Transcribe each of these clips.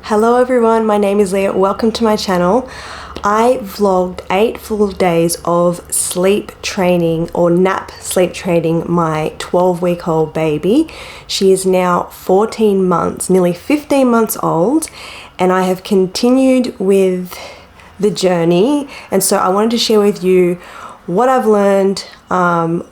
Hello everyone, my name is Leah. Welcome to my channel. I vlogged 8 full days of sleep training or nap sleep training my 12-week-old baby. She is now 14 months, nearly 15 months old, and I have continued with the journey. And so I wanted to share with you what I've learned,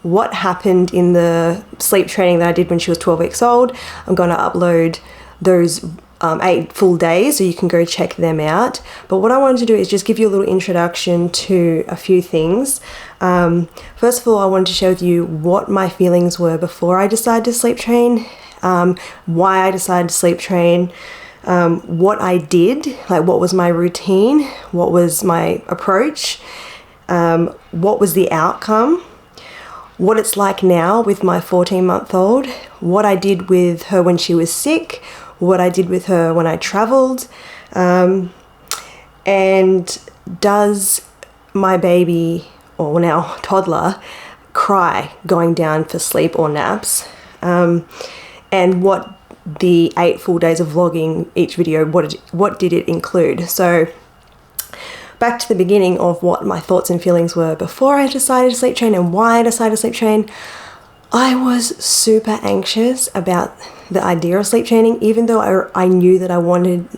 what happened in the sleep training that I did when she was 12 weeks old. I'm going to upload those 8 full days so you can go check them out. But what I wanted to do is just give you a little introduction to a few things. First of all, I wanted to share with you what my feelings were before I decided to sleep train, why I decided to sleep train, what I did, like what was my routine, what was my approach, what was the outcome, what it's like now with my 14-month-old, what I did with her when she was sick, what I did with her when I traveled, and does my baby, or now toddler, cry going down for sleep or naps, and what the 8 full days of vlogging each video, what did it include. So back to the beginning of what my thoughts and feelings were before I decided to sleep train and why I decided to sleep train. I was super anxious about the idea of sleep training, even though I knew that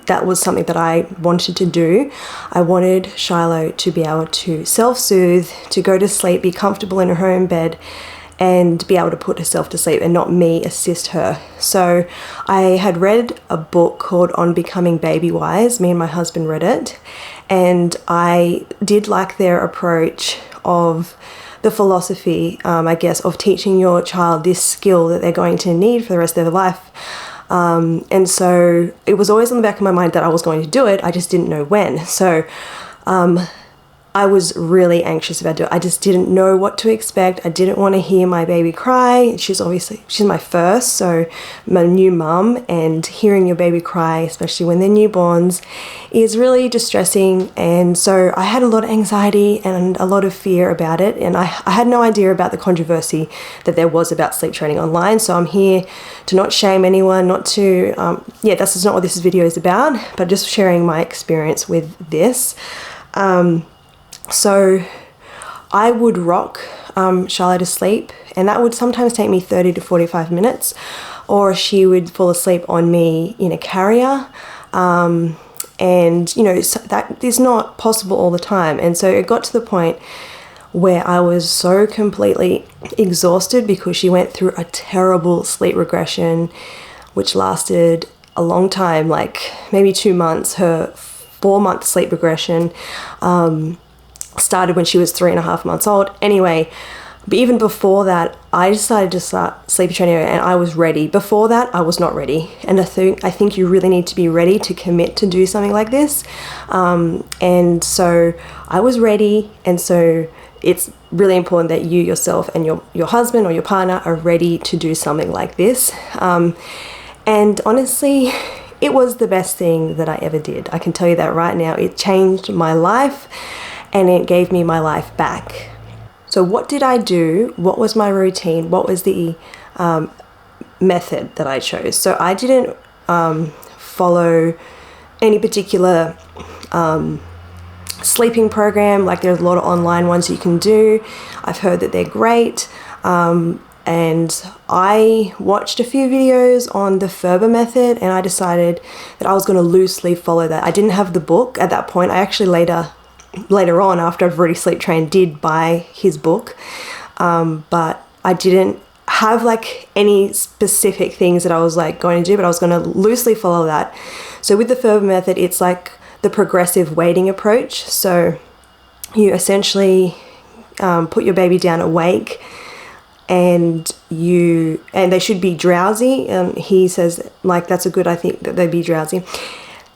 that was something that I wanted to do. I wanted Shiloh to be able to self-soothe, to go to sleep, be comfortable in her own bed, and be able to put herself to sleep and not me assist her. So I had read a book called On Becoming Baby Wise. Me and my husband read it, and I did like their approach of the philosophy, I guess, of teaching your child this skill that they're going to need for the rest of their life. And so it was always in the back of my mind that I was going to do it. I just didn't know when. So I was really anxious about it. I just didn't know what to expect. I didn't want to hear my baby cry. She's my first, so my new mum, and hearing your baby cry, especially when they're newborns, is really distressing. And so I had a lot of anxiety and a lot of fear about it. And I had no idea about the controversy that there was about sleep training online. So I'm here to not shame anyone, not to, this is not what this video is about, but just sharing my experience with this. So I would rock Charlotte to sleep, and that would sometimes take me 30 to 45 minutes, or she would fall asleep on me in a carrier. And, so that is not possible all the time. And so it got to the point where I was so completely exhausted because she went through a terrible sleep regression, which lasted a long time, like maybe 2 months. Her 4-month sleep regression started when she was 3.5 months old. Anyway, but even before that, I decided to start sleep training and I was ready. Before that, I was not ready. And I think you really need to be ready to commit to do something like this. And so I was ready. And so it's really important that you yourself and your husband or your partner are ready to do something like this. And honestly, it was the best thing that I ever did. I can tell you that right now. It changed my life and it gave me my life back. So what did I do? What was my routine? What was the method that I chose? So I didn't follow any particular sleeping program. Like there's a lot of online ones you can do. I've heard that they're great. And I watched a few videos on the Ferber method, and I decided that I was going to loosely follow that. I didn't have the book at that point. I actually later on, after I've already sleep trained, did buy his book. But I didn't have like any specific things that I was like going to do, but I was going to loosely follow that. So with the Ferber method, it's like the progressive weighting approach. So you essentially put your baby down awake, and they should be drowsy. He says like that's a good, I think that they'd be drowsy.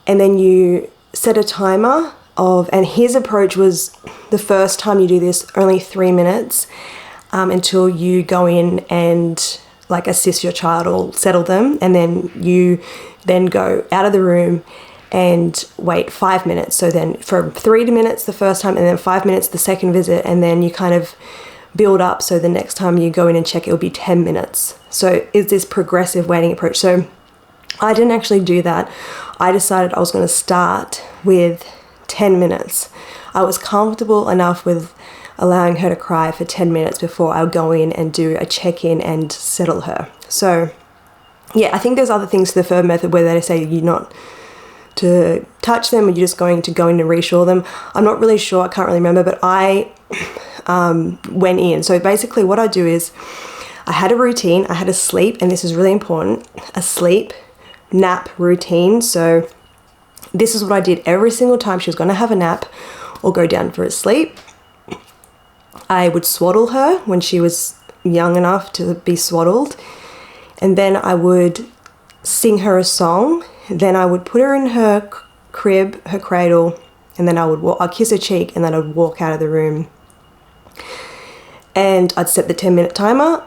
And then you set a timer and his approach was the first time you do this, only 3 minutes until you go in and like assist your child or settle them. And then you then go out of the room and wait 5 minutes. So then for 3 minutes the first time, and then 5 minutes the second visit, and then you kind of build up, so the next time you go in and check, it'll be 10 minutes. So it's this progressive weighting approach. So I didn't actually do that. I decided I was going to start with 10 minutes. I was comfortable enough with allowing her to cry for 10 minutes before I would go in and do a check-in and settle her. So yeah, I think there's other things to the FIRB method where they say you're not to touch them, or you're just going to go in and reassure them. I'm not really sure, I can't really remember, but I went in. So basically what I do is I had a routine, I had a sleep, and this is really important, a sleep nap routine. So this is what I did every single time she was going to have a nap or go down for a sleep. I would swaddle her when she was young enough to be swaddled, and then I would sing her a song. Then I would put her in her crib, her cradle, and then I'd kiss her cheek, and then I'd walk out of the room. And I'd set the 10-minute timer,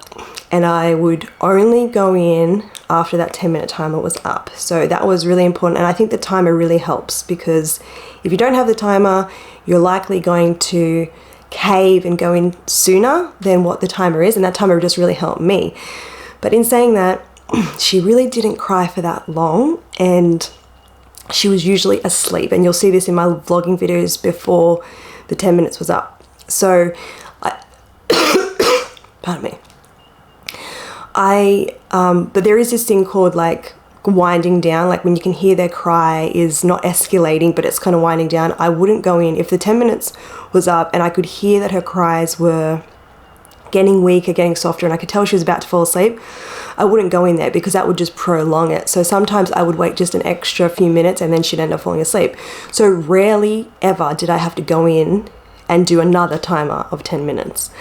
and I would only go in after that 10-minute timer was up. So that was really important, and I think the timer really helps, because if you don't have the timer, you're likely going to cave and go in sooner than what the timer is, and that timer just really helped me. But in saying that, she really didn't cry for that long, and she was usually asleep, and you'll see this in my vlogging videos before the 10 minutes was up. So pardon me. But there is this thing called like winding down, like when you can hear their cry is not escalating, but it's kind of winding down. I wouldn't go in. If the 10 minutes was up and I could hear that her cries were getting weaker, getting softer, and I could tell she was about to fall asleep, I wouldn't go in there, because that would just prolong it. So sometimes I would wait just an extra few minutes and then she'd end up falling asleep. So rarely ever did I have to go in and do another timer of 10 minutes.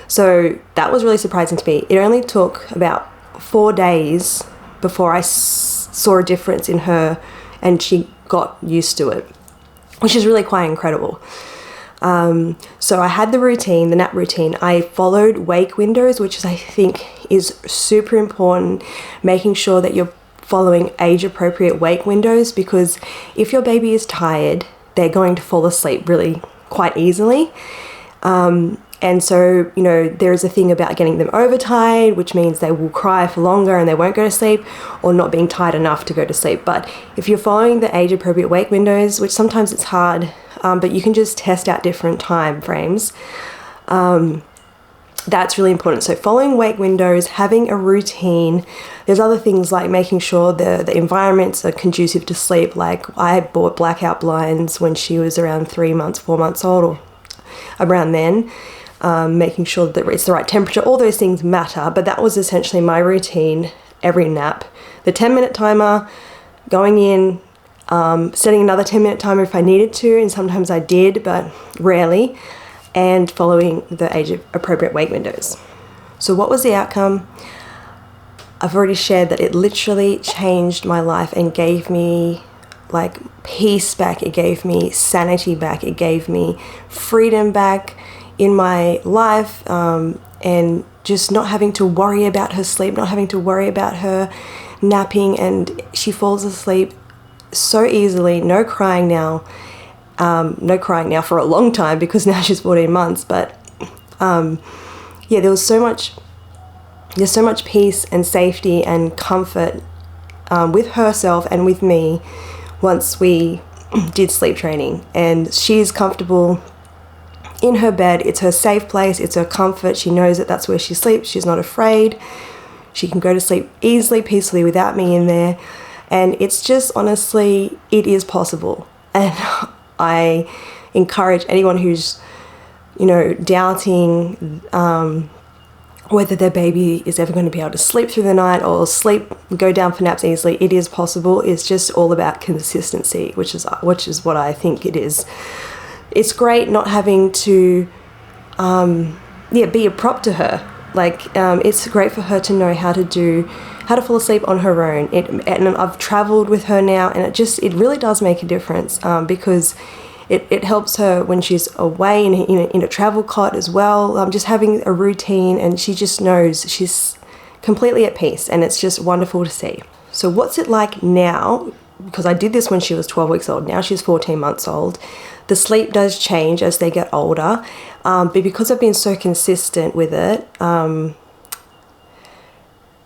So that was really surprising to me. It only took about 4 days before I saw a difference in her and she got used to it, which is really quite incredible. So I had the routine, the nap routine. I followed wake windows, which I think is super important, making sure that you're following age appropriate wake windows, because if your baby is tired, they're going to fall asleep really quite easily. And so, you know, there's a thing about getting them overtired, which means they will cry for longer and they won't go to sleep, or not being tired enough to go to sleep. But if you're following the age appropriate wake windows, which sometimes it's hard, but you can just test out different time frames, that's really important. So following wake windows, having a routine. There's other things like making sure the environments are conducive to sleep. Like I bought blackout blinds when she was around 3 months, 4 months old, or around then. Making sure that it's the right temperature. All those things matter, but that was essentially my routine every nap. The 10-minute timer, going in, setting another 10-minute timer if I needed to, and sometimes I did, but rarely, and following the age appropriate wake windows. So what was the outcome? I've already shared that it literally changed my life and gave me like peace back. It gave me sanity back. It gave me freedom back in my life, and just not having to worry about her sleep, not having to worry about her napping, and she falls asleep so easily. No crying now. No crying now for a long time, because now she's 14 months. But yeah, there's so much peace and safety and comfort with herself and with me once we did sleep training. And she's comfortable in her bed. It's her safe place. It's her comfort. She knows that that's where she sleeps. She's not afraid. She can go to sleep easily, peacefully without me in there. And it's just, honestly, it is possible. And I encourage anyone who's, you know, doubting whether their baby is ever going to be able to sleep through the night or go down for naps easily. It is possible. It's just all about consistency, which is what I think it is. It's great not having to, be a prop to her. Like, it's great for her to know how to fall asleep on her own. And I've traveled with her now, and it really does make a difference, because it helps her when she's away in a travel cot as well. Just having a routine, and she just knows she's completely at peace, and it's just wonderful to see. So what's it like now? Because I did this when she was 12 weeks old. Now she's 14 months old. The sleep does change as they get older, but because I've been so consistent with it,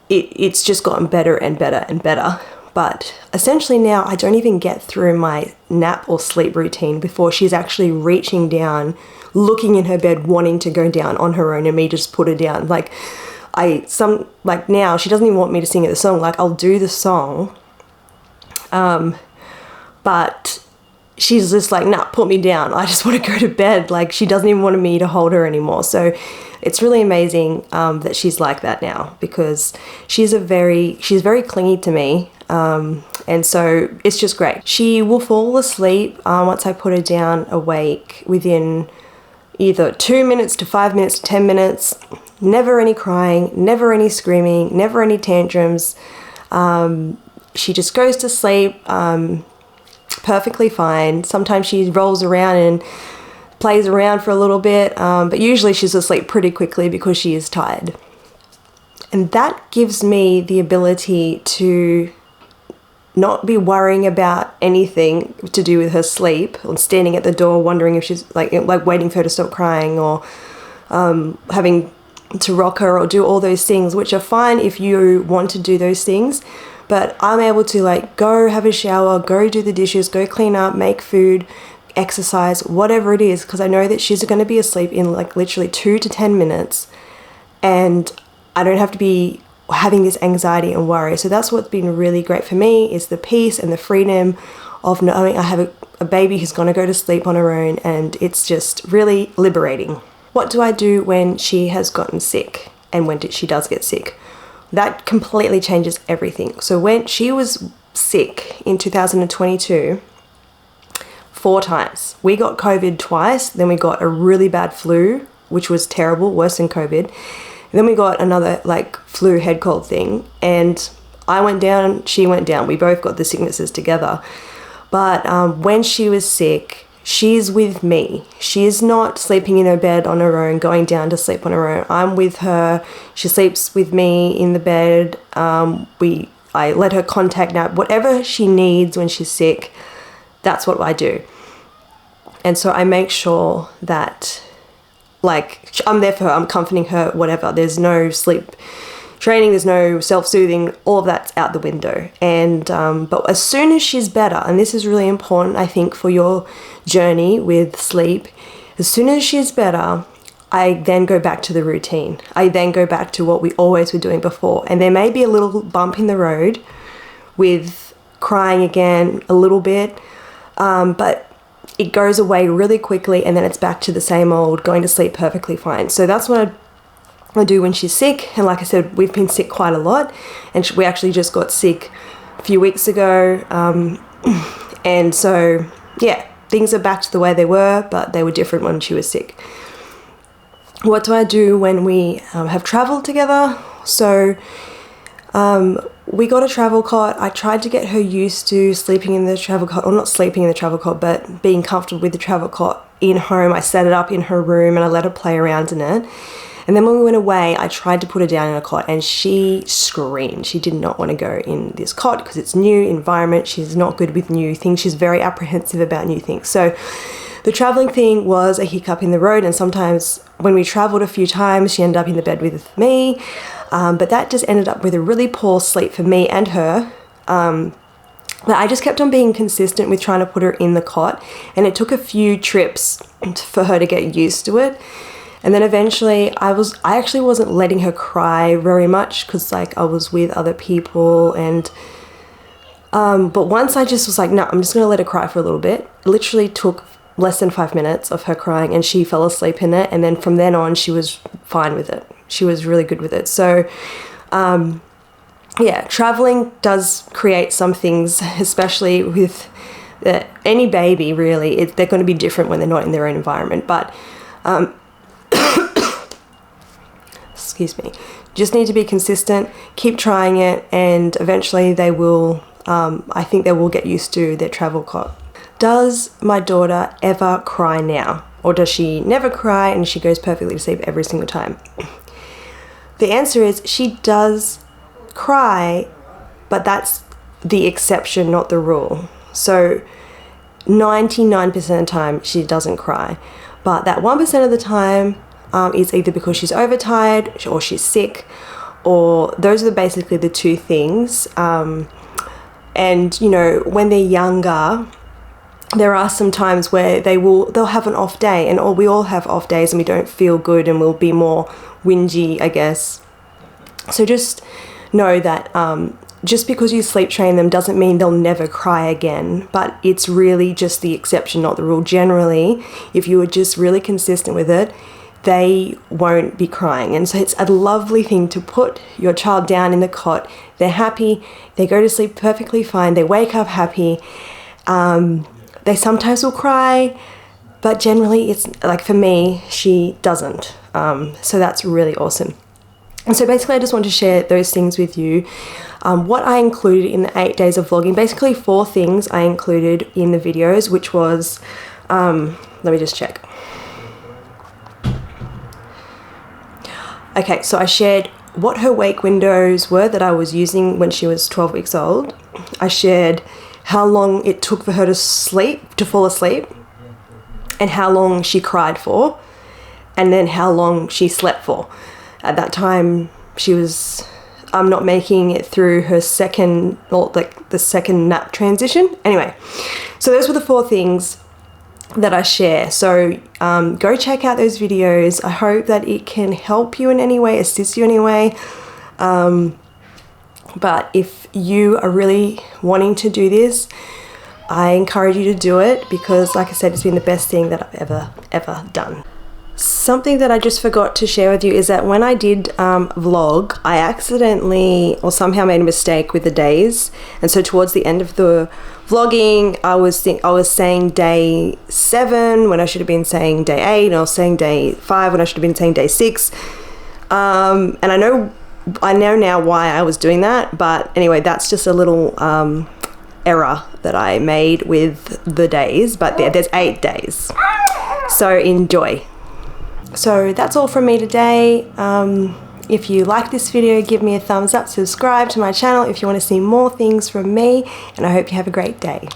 it's just gotten better and better and better. but essentially now I don't even get through my nap or sleep routine before she's actually reaching down, looking in her bed, wanting to go down on her own, and me just put her down. Like now she doesn't even want me to sing her the song. Like, I'll do the song, but she's just like, nah, put me down. I just want to go to bed. Like, she doesn't even want me to hold her anymore. So it's really amazing that she's like that now, because she's very clingy to me. And so it's just great. She will fall asleep once I put her down awake within either 2 minutes to 5 minutes to 10 minutes. Never any crying, never any screaming, never any tantrums. She just goes to sleep perfectly fine. Sometimes she rolls around and plays around for a little bit, but usually she's asleep pretty quickly because she is tired. And that gives me the ability to not be worrying about anything to do with her sleep, or standing at the door wondering if she's like waiting for her to stop crying, or having to rock her or do all those things, which are fine if you want to do those things. But I'm able to like go have a shower, go do the dishes, go clean up, make food, exercise, whatever it is, because I know that she's going to be asleep in like literally 2 to 10 minutes, and I don't have to be having this anxiety and worry. So that's what's been really great for me, is the peace and the freedom of knowing I have a baby who's going to go to sleep on her own, and it's just really liberating. What do I do when she has gotten sick, and when she does get sick? That completely changes everything. So when she was sick in 2022, 4 times. We got COVID twice, then we got a really bad flu, which was terrible, worse than COVID. And then we got another like flu head cold thing, and I went down, she went down. We both got the sicknesses together. But when she was sick, she's with me. She's not sleeping in her bed on her own, going down to sleep on her own. I'm with her. She sleeps with me in the bed. I let her contact nap. Whatever she needs when she's sick, that's what I do. And so I make sure that, like, I'm there for her. I'm comforting her, whatever. There's no sleep training, there's no self-soothing, all of that's out the window. And but as soon as she's better, and this is really important, I think, for your journey with sleep, as soon as she's better, I then go back to the routine. I then go back to what we always were doing before. And there may be a little bump in the road with crying again a little bit, but it goes away really quickly, and then it's back to the same old, going to sleep perfectly fine. So that's what I do when she's sick. And like I said, we've been sick quite a lot, and we actually just got sick a few weeks ago. And so, yeah, things are back to the way they were, but they were different when she was sick. What do I do when we have traveled together? So we got a travel cot. I tried to get her used to sleeping in the travel cot, or not sleeping in the travel cot, but being comfortable with the travel cot in home. I set it up in her room and I let her play around in it. And then when we went away, I tried to put her down in a cot, and she screamed. She did not want to go in this cot because it's new environment. She's not good with new things. She's very apprehensive about new things. So the traveling thing was a hiccup in the road, and sometimes when we traveled a few times, she ended up in the bed with me. But that just ended up with a really poor sleep for me and her. But I just kept on being consistent with trying to put her in the cot, and it took a few trips for her to get used to it. And then eventually I actually wasn't letting her cry very much, because like I was with other people, and but once I just was like, no, I'm just gonna let her cry for a little bit. It literally took less than 5 minutes of her crying, and she fell asleep in it. And then from then on, she was fine with it. She was really good with it. So yeah, traveling does create some things, especially with any baby, really. They're going to be different when they're not in their own environment. But excuse me, just need to be consistent, keep trying it, and eventually they will, I think they will get used to their travel cot. Does my daughter ever cry now? Or does she never cry and she goes perfectly to sleep every single time? The answer is she does cry, but that's the exception, not the rule. So 99% of the time she doesn't cry, but that 1% of the time is either because she's overtired or she's sick, or those are basically the two things. And, you know, when they're younger, there are some times where they'll have an off day, and we all have off days and we don't feel good and we'll be more whingy, I guess. So just know that just because you sleep train them doesn't mean they'll never cry again, but it's really just the exception, not the rule. Generally, if you are just really consistent with it, they won't be crying. And so it's a lovely thing to put your child down in the cot. They're happy, they go to sleep perfectly fine, they wake up happy. They sometimes will cry, but generally it's like, for me, she doesn't. So that's really awesome. And so basically I just want to share those things with you. What I included in the 8 days of vlogging, basically 4 things I included in the videos, which was, let me just check. Okay, so I shared what her wake windows were that I was using when she was 12 weeks old. I shared how long it took for her to fall asleep, and how long she cried for, and then how long she slept for. At that time, I'm not making it through her second, or like the second nap transition. Anyway, so those were the 4 things that I share. So go check out those videos. I hope that it can help you in any way, assist you in any way. But if you are really wanting to do this, I encourage you to do it, because like I said, it's been the best thing that I've ever done. Something that I just forgot to share with you is that when I did vlog, I accidentally or somehow made a mistake with the days. And so towards the end of the vlogging, I was saying day 7 when I should have been saying day 8, and I was saying day 5 when I should have been saying day 6. And I know now why I was doing that, but anyway, that's just a little error that I made with the days, but there's 8 days. So enjoy. So that's all from me today. If you like this video, give me a thumbs up, subscribe to my channel if you want to see more things from me, and I hope you have a great day.